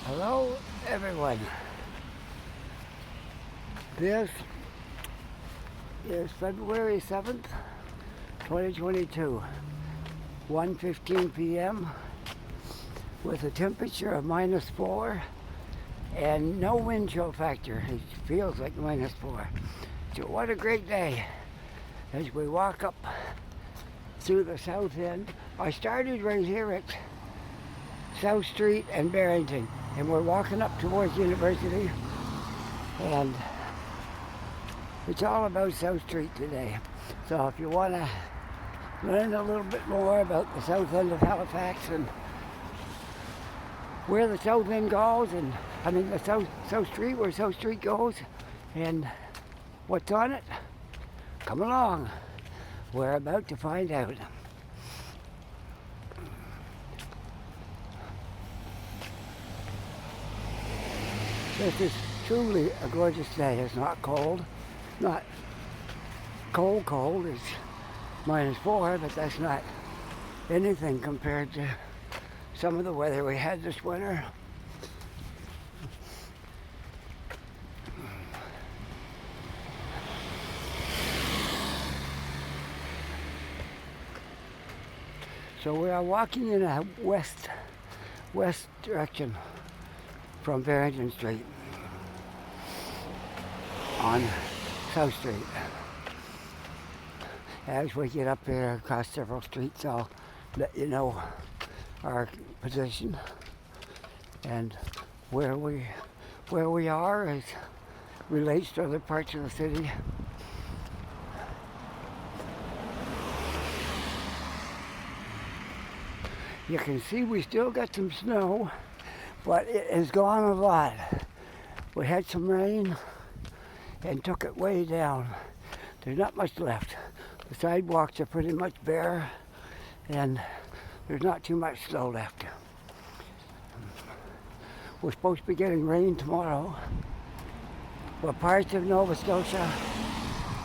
Hello, everyone. This is February 7th, 2022, 1:15 p.m. with a temperature of -4 and no wind chill factor. It feels like -4. So what a great day as we walk up through the south end. I started right here at South Street and Barrington, and we're walking up towards University, and it's all about South Street today. So if you want to learn a little bit more about the south end of Halifax and where the south end goes, and the South Street, where South Street goes, and what's on it, come along. We're about to find out. This is truly a gorgeous day. It's not cold, not cold. It's -4, but that's not anything compared to some of the weather we had this winter. So we are walking in a west direction from Barrington Street on South Street. As we get up here across several streets, I'll let you know our position and where we are as relates to other parts of the city. You can see we still got some snow, but it has gone a lot. We had some rain and took it way down. There's not much left. The sidewalks are pretty much bare, and there's not too much snow left. We're supposed to be getting rain tomorrow, but parts of Nova Scotia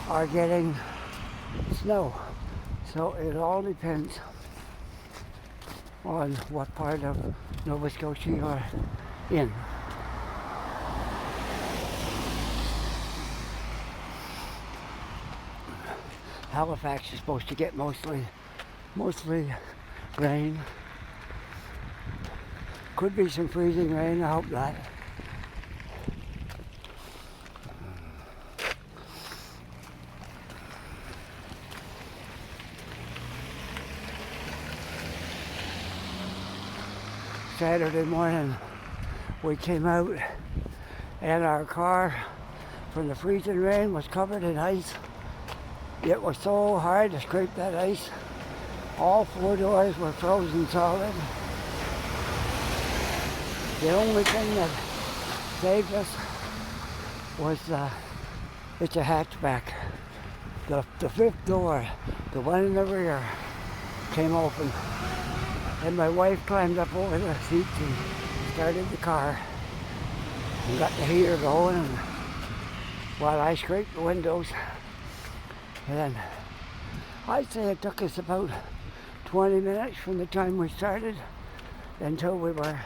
are getting snow. So it all depends on what part of Nova Scotia you're in. Halifax is supposed to get mostly rain. Could be some freezing rain, I hope not. Saturday morning we came out and our car from the freezing rain was covered in ice. It was so hard to scrape that ice. All 4 doors were frozen solid. The only thing that saved us was it's a hatchback. The fifth door, the one in the rear, came open. And my wife climbed up over the seats and started the car and got the heater going, and while I scraped the windows. And I'd say it took us about 20 minutes from the time we started until we were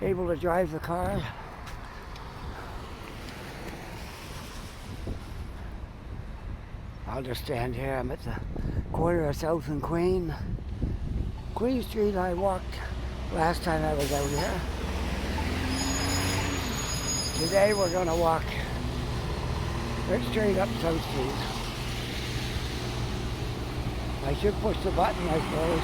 able to drive the car. I'll just stand here. I'm at the corner of South and Queen Street. I walked last time I was out here. Today we're going to walk right straight up South Street. I should push the button, I suppose.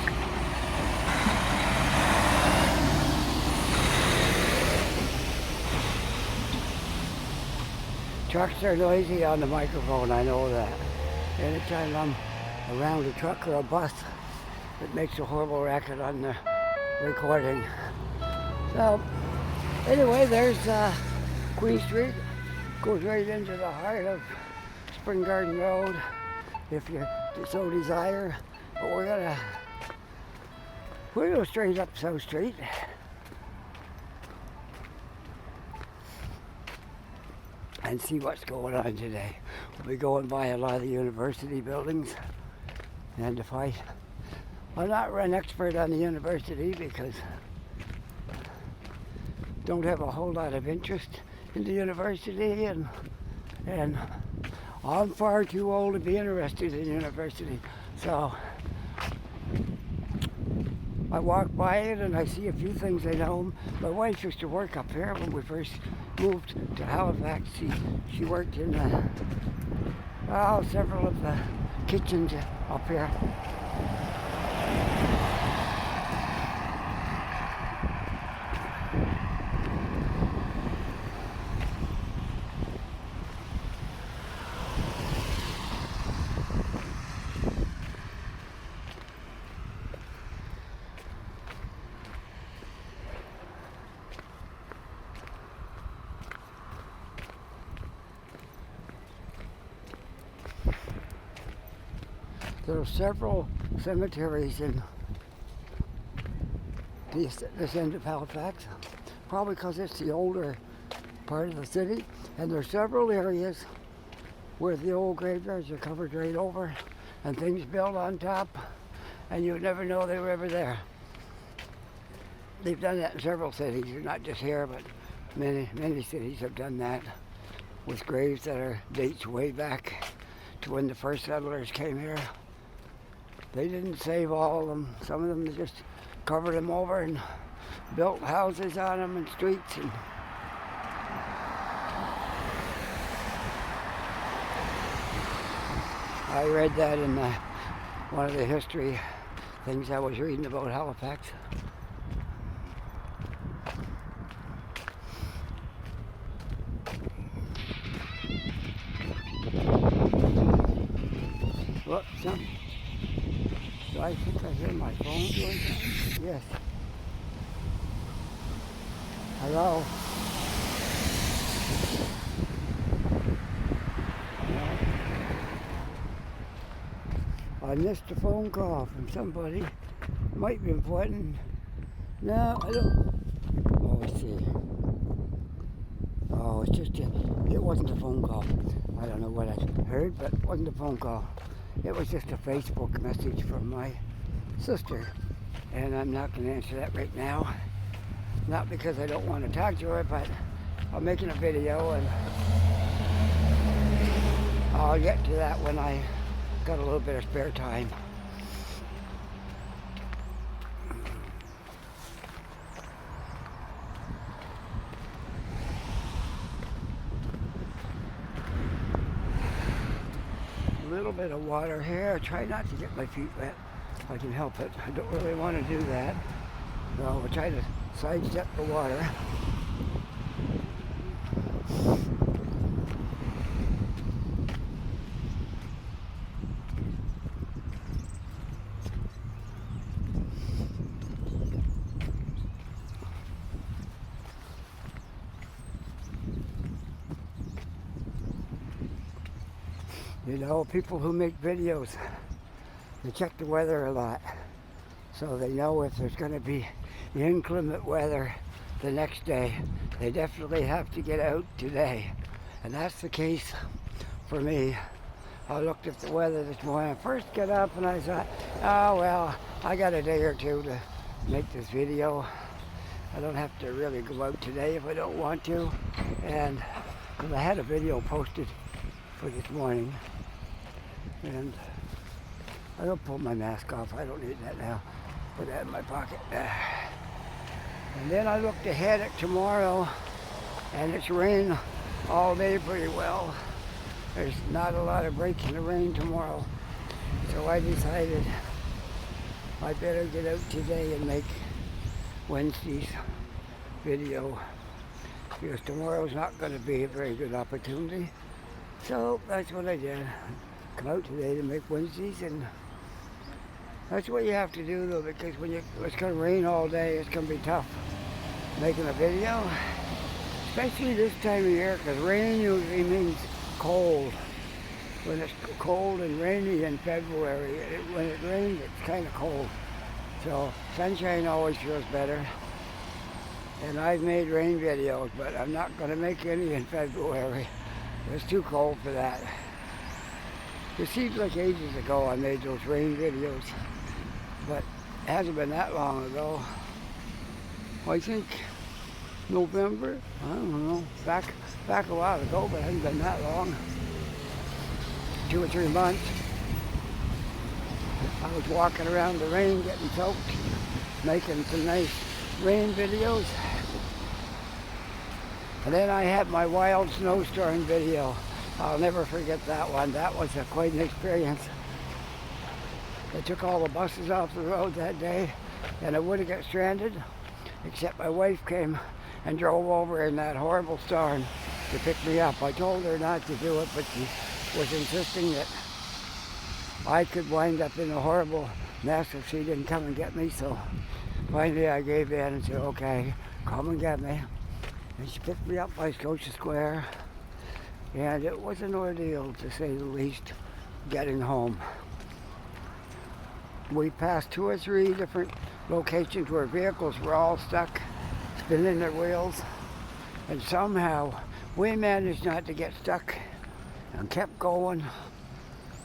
Trucks are noisy on the microphone, I know that. Anytime I'm around a truck or a bus, it makes a horrible racket on the recording. So, anyway, there's Queen Street. Goes right into the heart of Spring Garden Road, if you so desire. But we're gonna go straight up South Street. And see what's going on today. We'll be going by a lot of the university buildings, and if I'm not an expert on the university because don't have a whole lot of interest in the university, and I'm far too old to be interested in university. So I walk by it and I see a few things I know. My wife used to work up here when we first moved to Halifax. She worked in several of the kitchens up here. There are several cemeteries in this end of Halifax, probably because it's the older part of the city, and there are several areas where the old graveyards are covered right over and things built on top, and you would never know they were ever there. They've done that in several cities, not just here, but many cities have done that with graves that are dates way back to when the first settlers came here. They didn't save all of them. Some of them just covered them over and built houses on them and streets. And I read that in one of the history things I was reading about Halifax. What? Do I think I hear my phone doing something? Yes. Hello? I missed a phone call from somebody. Might be important. No, I don't. Oh, I see. Oh, it's just it wasn't a phone call. I don't know what I heard, but it wasn't a phone call. It was just a Facebook message from my sister, and I'm not going to answer that right now. Not because I don't want to talk to her, but I'm making a video, and I'll get to that when I got a little bit of spare time. A little bit of water here. I try not to get my feet wet if I can help it. I don't really want to do that. So I'll try to sidestep the water. You know, people who make videos, they check the weather a lot, so they know if there's going to be inclement weather the next day. They definitely have to get out today, and that's the case for me. I looked at the weather this morning. I first got up and I thought, oh well, I got a day or two to make this video. I don't have to really go out today if I don't want to, and because I had a video posted for this morning. And I don't pull my mask off. I don't need that now. Put that in my pocket. And then I looked ahead at tomorrow, and it's rain all day pretty well. There's not a lot of break in the rain tomorrow. So I decided I better get out today and make Wednesday's video, because tomorrow's not going to be a very good opportunity. So that's what I did. Come out today to make Wednesdays, and that's what you have to do though, because when it's going to rain all day, it's going to be tough making a video, especially this time of year, because rain usually means cold. When it's cold and rainy in February, when it rains, it's kind of cold. So sunshine always feels better. And I've made rain videos, but I'm not going to make any in February. It's too cold for that. It seems like ages ago I made those rain videos, but it hasn't been that long ago. I think November, I don't know, back a while ago, but it hasn't been that long, 2 or 3 months. I was walking around the rain getting soaked, making some nice rain videos. And then I had my wild snowstorm video. I'll never forget that one. That was quite an experience. They took all the buses off the road that day, and I would have got stranded, except my wife came and drove over in that horrible storm to pick me up. I told her not to do it, but she was insisting that I could wind up in a horrible mess if she didn't come and get me. So finally I gave in and said, okay, come and get me. And she picked me up by Scotia Square, and it was an ordeal, to say the least, getting home. We passed 2 or 3 different locations where vehicles were all stuck, spinning their wheels, and somehow we managed not to get stuck and kept going.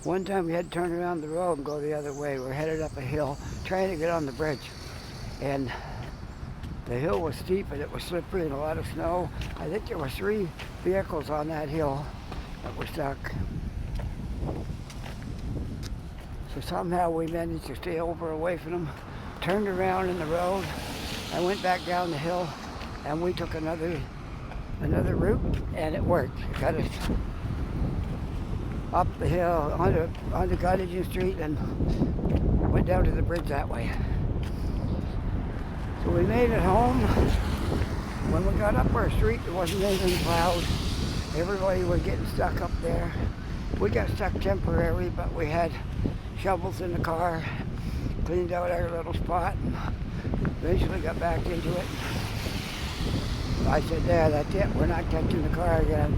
One time we had to turn around the road and go the other way. We're headed up a hill, trying to get on the bridge, and the hill was steep and it was slippery and a lot of snow. I think there were 3 vehicles on that hill that were stuck. So somehow we managed to stay over away from them, turned around in the road, and went back down the hill, and we took another route, and it worked. It got us up the hill onto Cottaging Street and went down to the bridge that way. So we made it home. When we got up our street, there wasn't anything plowed. Everybody was getting stuck up there. We got stuck temporarily, but we had shovels in the car, cleaned out our little spot, and eventually got back into it. I said, there, that's it. We're not touching the car again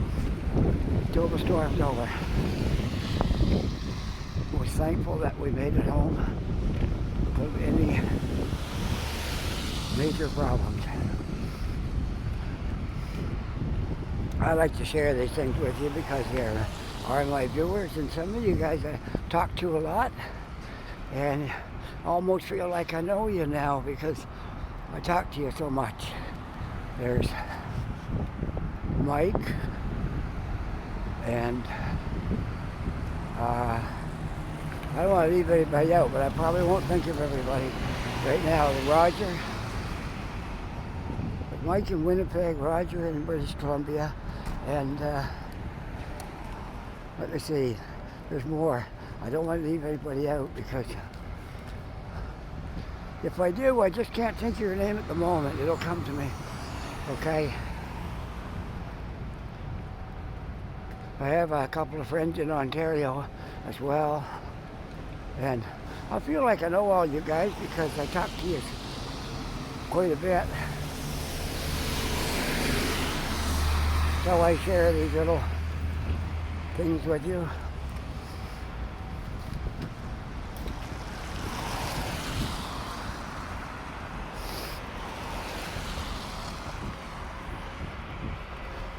until the storm's over. I was thankful that we made it home without any major problems. I like to share these things with you because they are my viewers, and some of you guys I talk to a lot, and almost feel like I know you now because I talk to you so much. There's Mike, and I don't want to leave anybody out, but I probably won't think of everybody right now. Roger, Mike in Winnipeg, Roger in British Columbia, and let me see, there's more. I don't want to leave anybody out because if I do, I just can't think of your name at the moment. It'll come to me, okay? I have a couple of friends in Ontario as well, and I feel like I know all you guys because I talk to you quite a bit. So I share these little things with you.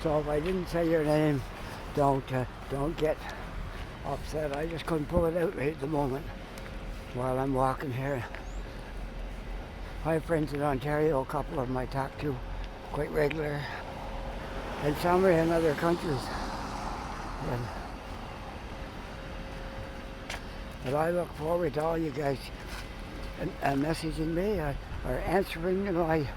So if I didn't say your name, don't get upset. I just couldn't pull it out right at the moment while I'm walking here. I have friends in Ontario, a couple of them I talk to quite regular, and some are in other countries. But I look forward to all you guys and messaging me or answering,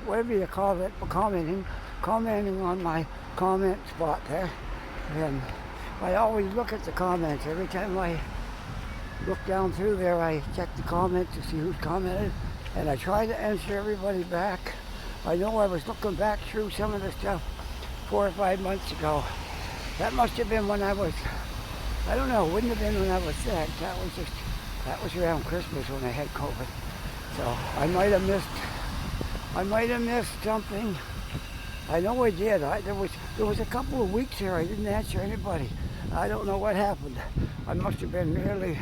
whatever you call it, commenting on my comment spot there. And I always look at the comments. Every time I look down through there, I check the comments to see who's commented, and I try to answer everybody back. I know I was looking back through some of the stuff 4 or 5 months ago. That must have been when I was, I don't know, wouldn't have been when I was sick. That was around Christmas when I had COVID. So I might have missed something. I know I did. There was a couple of weeks here I didn't answer anybody. I don't know what happened. I must have been really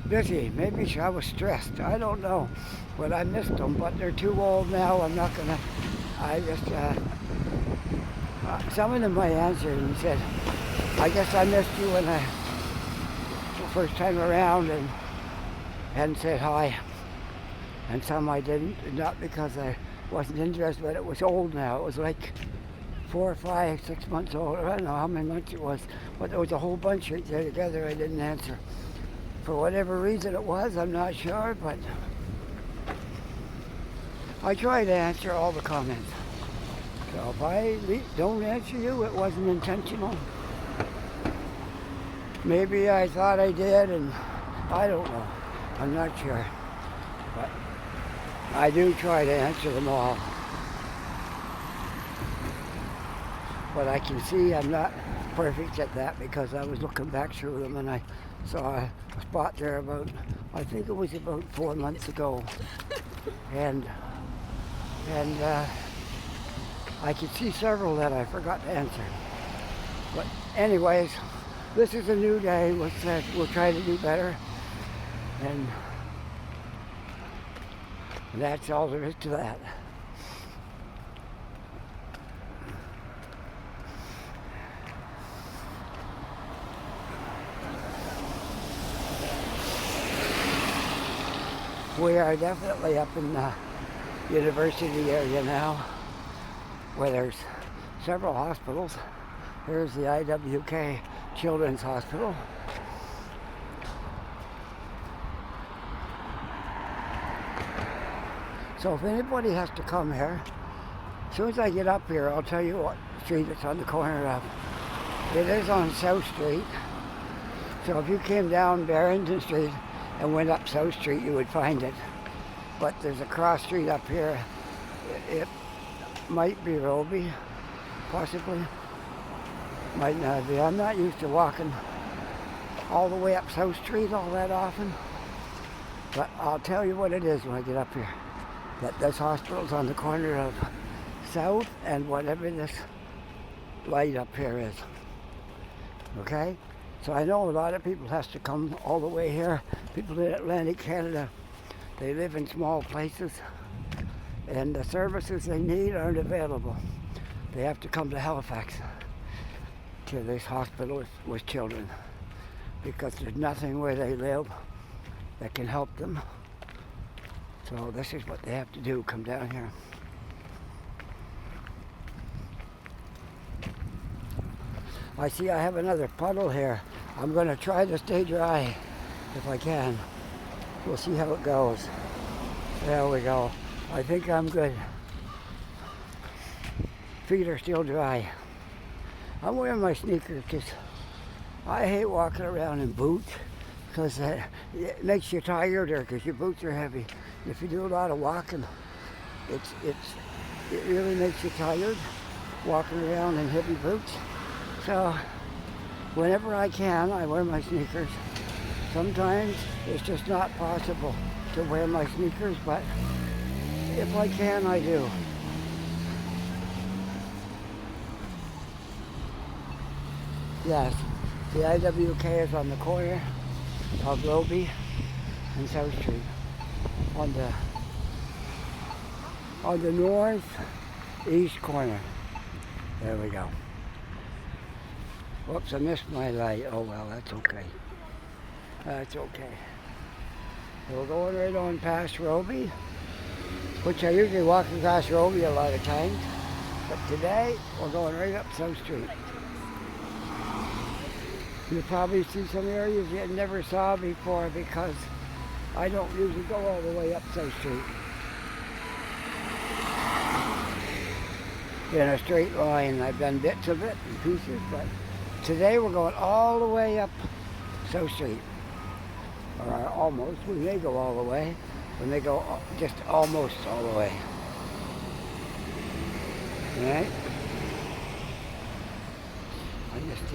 busy. Maybe I was stressed. I don't know. But I missed them. But they're too old now. I'm not gonna. I just. Some of them I answered and said, I guess I missed you when the first time around and said hi. And some I didn't. Not because I wasn't interested, but it was old now. It was like 4 or 5, 6 months old. I don't know how many months it was, but there was a whole bunch right there together I didn't answer. For whatever reason it was, I'm not sure, but I try to answer all the comments. So if I don't answer you, it wasn't intentional. Maybe I thought I did, and I don't know. I'm not sure. But I do try to answer them all. But I can see I'm not perfect at that because I was looking back through them and I saw a spot there about, I think it was about 4 months ago. And I could see several that I forgot to answer. But anyways, this is a new day. We'll try to do better. And that's all there is to that. We are definitely up in the university area now, where there's several hospitals. Here's the IWK Children's Hospital. So if anybody has to come here, as soon as I get up here, I'll tell you what street it's on the corner of. It is on South Street. So if you came down Barrington Street and went up South Street, you would find it. But there's a cross street up here. It might be Roby, possibly. Might not be. I'm not used to walking all the way up South Street all that often. But I'll tell you what it is when I get up here. That this hospital's on the corner of South and whatever this light up here is. Okay? So I know a lot of people has to come all the way here. People in Atlantic Canada, they live in small places and the services they need aren't available. They have to come to Halifax to this hospital with children because there's nothing where they live that can help them. So this is what they have to do, come down here. I see I have another puddle here. I'm going to try to stay dry if I can. We'll see how it goes. There we go. I think I'm good. Feet are still dry. I'm wearing my sneakers because I hate walking around in boots because it makes you tired because your boots are heavy. If you do a lot of walking, it really makes you tired walking around in heavy boots. So whenever I can, I wear my sneakers. Sometimes it's just not possible to wear my sneakers, but if I can, I do. Yes, the IWK is on the corner of Roby and South Street, on the northeast corner. There we go. Whoops, I missed my light. Oh well, that's okay. That's okay. We're going right on past Roby, which I usually walk across Roby a lot of times, but today we're going right up South Street. You'll probably see some areas you never saw before because I don't usually go all the way up South Street in a straight line. I've done bits of it and pieces, but today we're going all the way up South Street. Or almost. We may go all the way. We may go just almost all the way. Alright? I'm just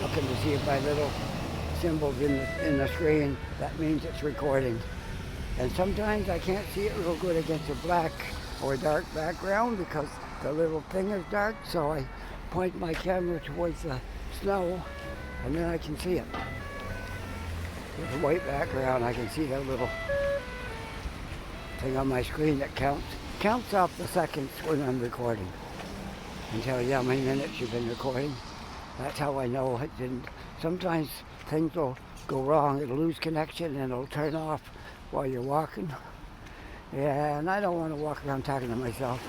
looking to see if my little symbols in the screen, that means it's recording. And sometimes I can't see it real good against a black or dark background because the little thing is dark, so I point my camera towards the snow and then I can see it. With a white background, I can see that little thing on my screen that counts off the seconds when I'm recording and tell you how many minutes you've been recording. That's how I know it didn't. Sometimes things will go wrong. It'll lose connection and it'll turn off while you're walking. Yeah, and I don't want to walk around talking to myself.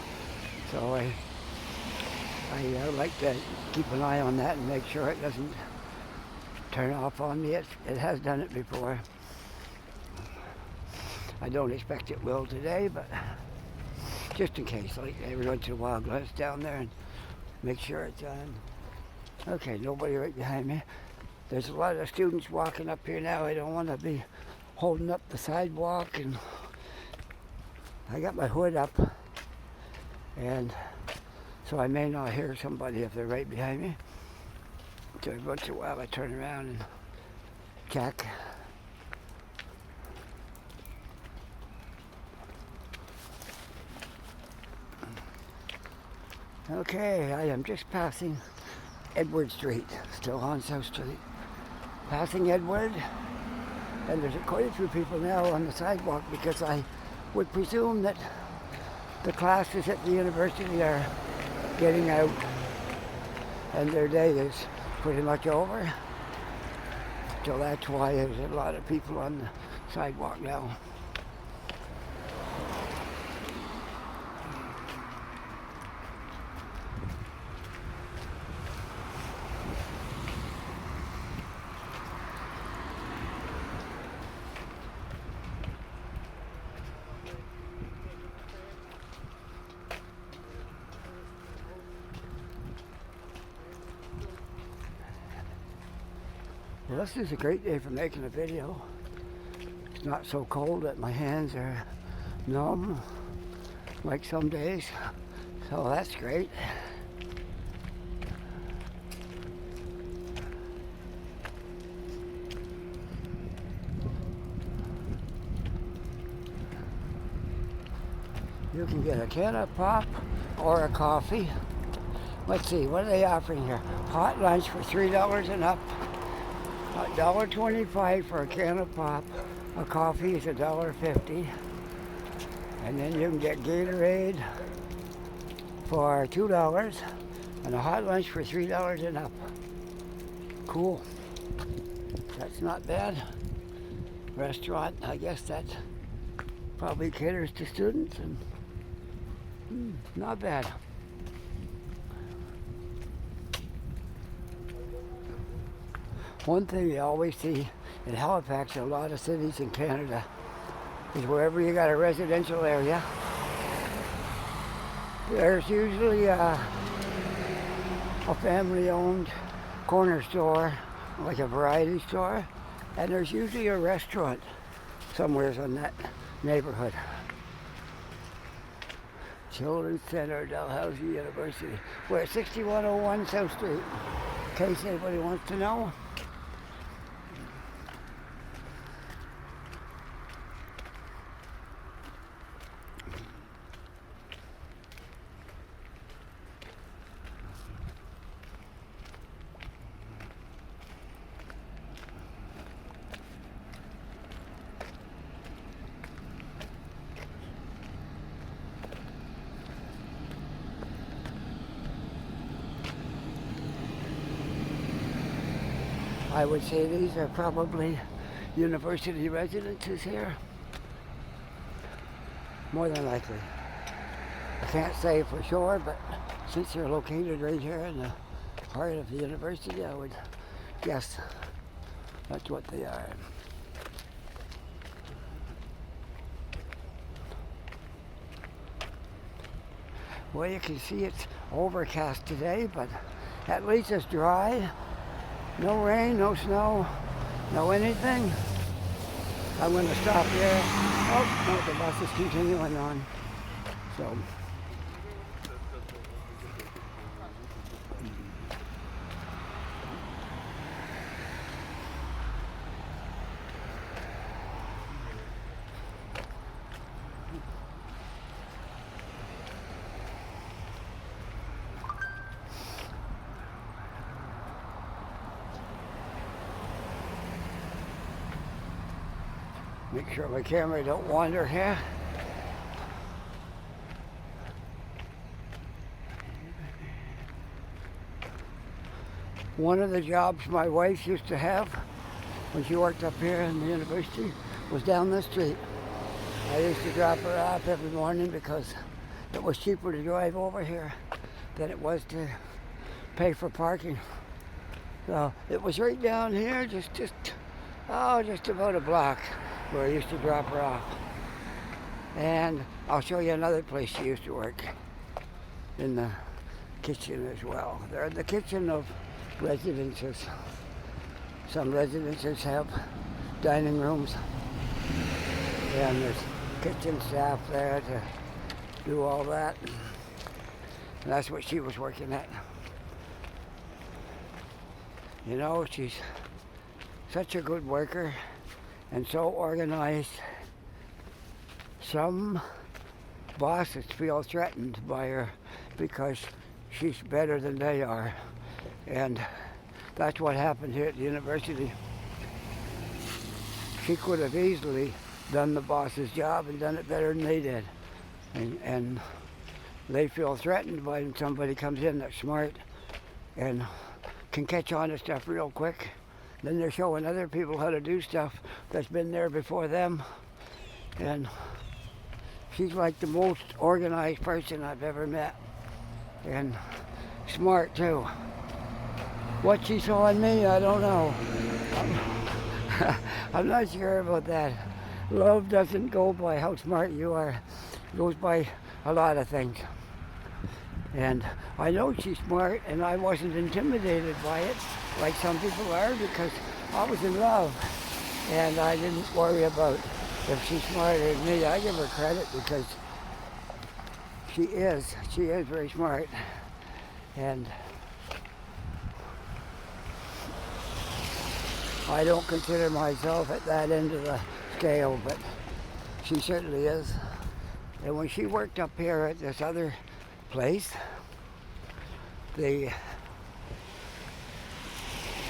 So I like to keep an eye on that and make sure it doesn't turn off on me. It has done it before. I don't expect it will today, but just in case, like every once in a while, glance down there and make sure it's on. Okay, nobody right behind me. There's a lot of students walking up here now. I don't want to be holding up the sidewalk, and I got my hood up, and so I may not hear somebody if they're right behind me. So every once in a while I turn around and check. Okay, I am just passing Edward Street, still on South Street. Passing Edward, and there's quite a few people now on the sidewalk because I would presume that the classes at the university are getting out and their day is pretty much over. So that's why there's a lot of people on the sidewalk now. Well, this is a great day for making a video. It's not so cold that my hands are numb like some days, so that's great. You can get a can of pop or a coffee. Let's see, what are they offering here? Hot lunch for $3 and up. $1.25 for a can of pop. A coffee is $1.50. And then you can get Gatorade for $2 and a hot lunch for $3 and up. Cool. That's not bad. Restaurant, I guess that probably caters to students, and not bad. One thing you always see in Halifax and a lot of cities in Canada is wherever you got a residential area, there's usually a family-owned corner store, like a variety store, and there's usually a restaurant somewhere in that neighborhood. Children's Center, Dalhousie University. We're at 6101 South Street, in case anybody wants to know. I would say these are probably university residences here. More than likely. I can't say for sure, but since they're located right here in the heart of the university, I would guess that's what they are. Well, you can see it's overcast today, but at least it's dry. No rain, no snow, no anything. I'm going to stop here. Oh, no, the bus is continuing on. So. Make sure my camera don't wander here. One of the jobs my wife used to have when she worked up here in the university was down the street. I used to drop her off every morning because it was cheaper to drive over here than it was to pay for parking. So it was right down here, just about a block where I used to drop her off. And I'll show you another place she used to work, in the kitchen as well. They're in the kitchen of residences. Some residences have dining rooms, and there's kitchen staff there to do all that. And that's what she was working at. You know, she's such a good worker and so organized. Some bosses feel threatened by her because she's better than they are. And that's what happened here at the university. She could have easily done the boss's job and done it better than they did. And they feel threatened when somebody comes in that's smart and can catch on to stuff real quick. Then they're showing other people how to do stuff that's been there before them. And she's like the most organized person I've ever met. And smart too. What she saw in me, I don't know. I'm not sure about that. Love doesn't go by how smart you are. It goes by a lot of things. And I know she's smart, and I wasn't intimidated by it like some people are, because I was in love. And I didn't worry about if she's smarter than me. I give her credit because she is very smart. And I don't consider myself at that end of the scale, but she certainly is. And when she worked up here at this other place, she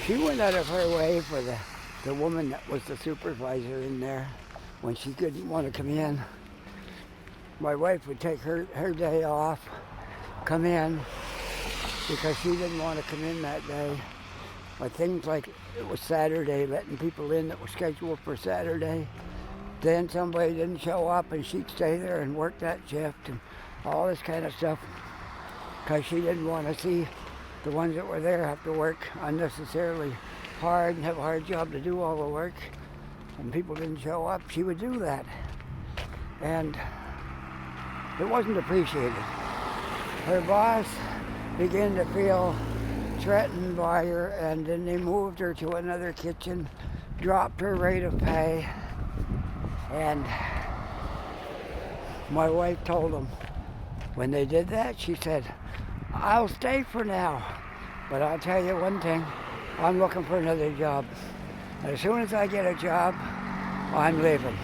went out of her way for the woman that was the supervisor in there when she didn't want to come in. My wife would take her day off, come in, because she didn't want to come in that day. But things like it was Saturday, letting people in that were scheduled for Saturday. Then somebody didn't show up and she'd stay there and work that shift and all this kind of stuff, because she didn't want to see the ones that were there have to work unnecessarily hard and have a hard job to do all the work. And people didn't show up, she would do that. And it wasn't appreciated. Her boss began to feel threatened by her, and then they moved her to another kitchen, dropped her rate of pay, and my wife told them when they did that, she said, "I'll stay for now, but I'll tell you one thing, I'm looking for another job. And as soon as I get a job, I'm leaving."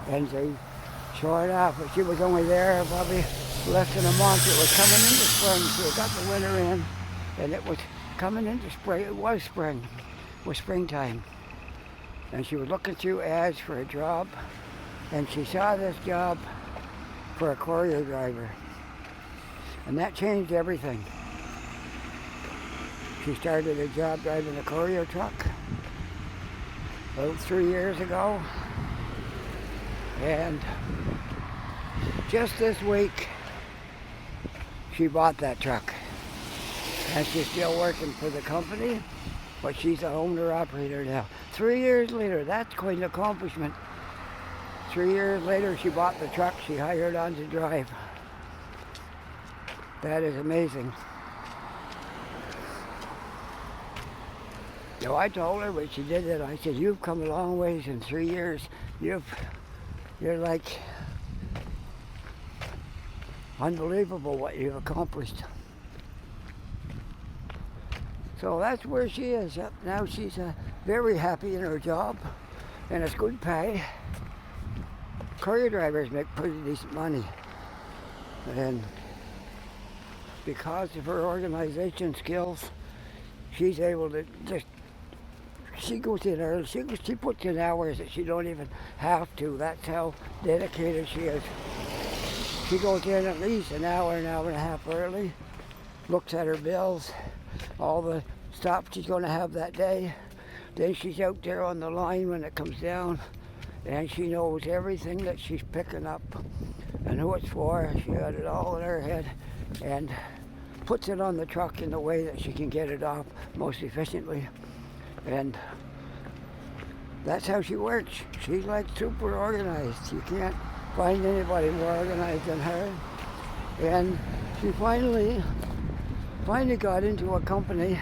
And they, sure enough, she was only there probably less than a month. It was coming into spring, so it got the winter in, and it was coming into spring. It was spring. It was springtime. And she was looking through ads for a job, and she saw this job for a courier driver. And that changed everything. She started a job driving a courier truck about 3 years ago. And just this week, she bought that truck. And she's still working for the company, but she's an owner-operator now. 3 years later, that's quite an accomplishment. 3 years later, she bought the truck she hired on to drive. That is amazing. So I told her when she did it, I said, "You've come a long ways in 3 years. You're like unbelievable what you've accomplished." So that's where she is. Now she's very happy in her job, and it's good pay. Courier drivers make pretty decent money. And because of her organization skills, she's able to just, she goes in early, she puts in hours that she don't even have to. That's how dedicated she is. She goes in at least an hour and a half early, looks at her bills, all the stuff she's going to have that day. Then she's out there on the line when it comes down, and she knows everything that she's picking up and who it's for. She got it all in her head and puts it on the truck in the way that she can get it off most efficiently. And that's how she works. She's like super organized. You can't find anybody more organized than her. And she finally got into a company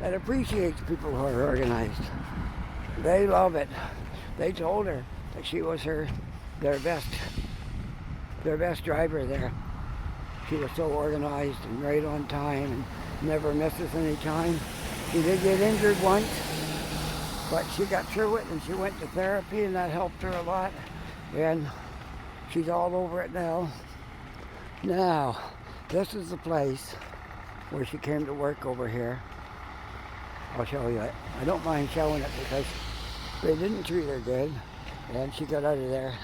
that appreciates people who are organized. They love it. They told her that she was their best driver there. She was so organized and right on time and never misses any time. She did get injured once, but she got through it and she went to therapy and that helped her a lot. And she's all over it now. Now, this is the place where she came to work over here. I'll show you it. I don't mind showing it because they didn't treat her good and she got out of there.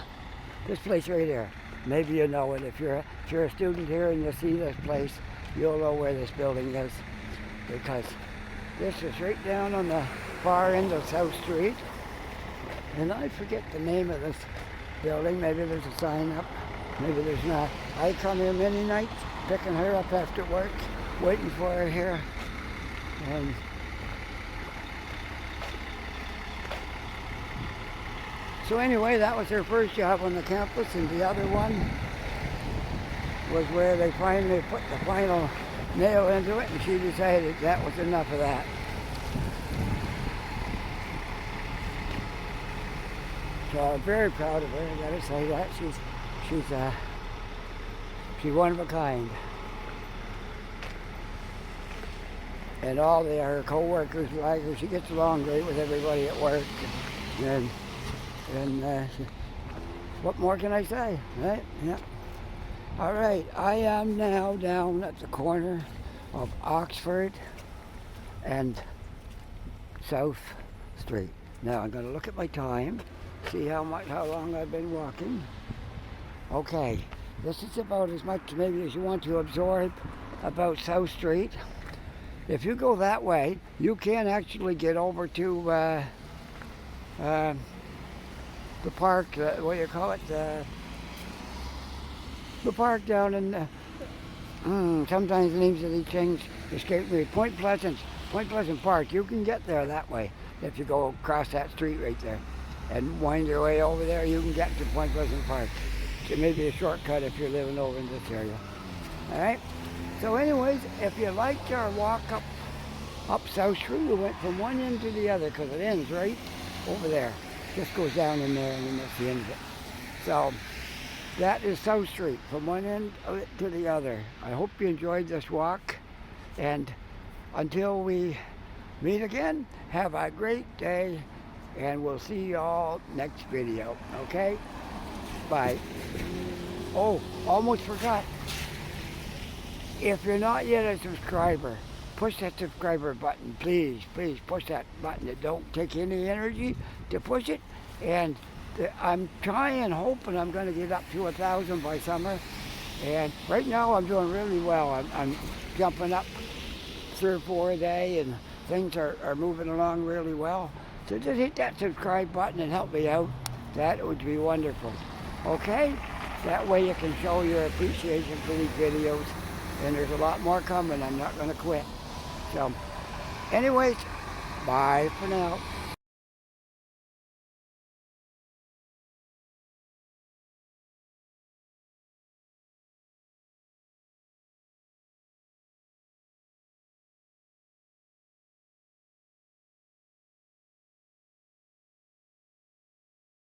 This place right here. Maybe you know it. If you're a student here and you see this place, you'll know where this building is, because this is right down on the far end of South Street. And I forget the name of this building. Maybe there's a sign up, maybe there's not. I come here many nights picking her up after work, waiting for her here. And so anyway, that was her first job on the campus, and the other one was where they finally put the final nail into it, and she decided that was enough of that. So I'm very proud of her, I gotta say that. She's one of a kind. And all her co-workers like her. She gets along great with everybody at work. And what more can I say, right? Yeah. All right, I am now down at the corner of Oxford and South Street. Now I'm going to look at my time, see how long I've been walking. Okay, this is about as much maybe as you want to absorb about South Street. If you go that way, you can actually get over to the park, what do you call it? The park down in, sometimes the names of these things escape me. Point Pleasant Park. You can get there that way. If you go across that street right there and wind your way over there, you can get to Point Pleasant Park. So it may be a shortcut if you're living over in this area. All right? So anyways, if you liked our walk up South Street, we went from one end to the other because it ends right over there. Just goes down in there and then that's the end of it. So that is South Street from one end of it to the other. I hope you enjoyed this walk, and until we meet again, have a great day, and we'll see you all next video. Okay? Bye. Oh, almost forgot. If you're not yet a subscriber, push that subscriber button, please push that button. It don't take any energy to push it, and I'm trying, hoping I'm going to get up to 1,000 by summer, and right now I'm doing really well. I'm jumping up 3 or 4 a day, and things are moving along really well. So just hit that subscribe button and help me out. That would be wonderful. Okay? That way you can show your appreciation for these videos, and there's a lot more coming. I'm not going to quit. So, anyways, bye for now.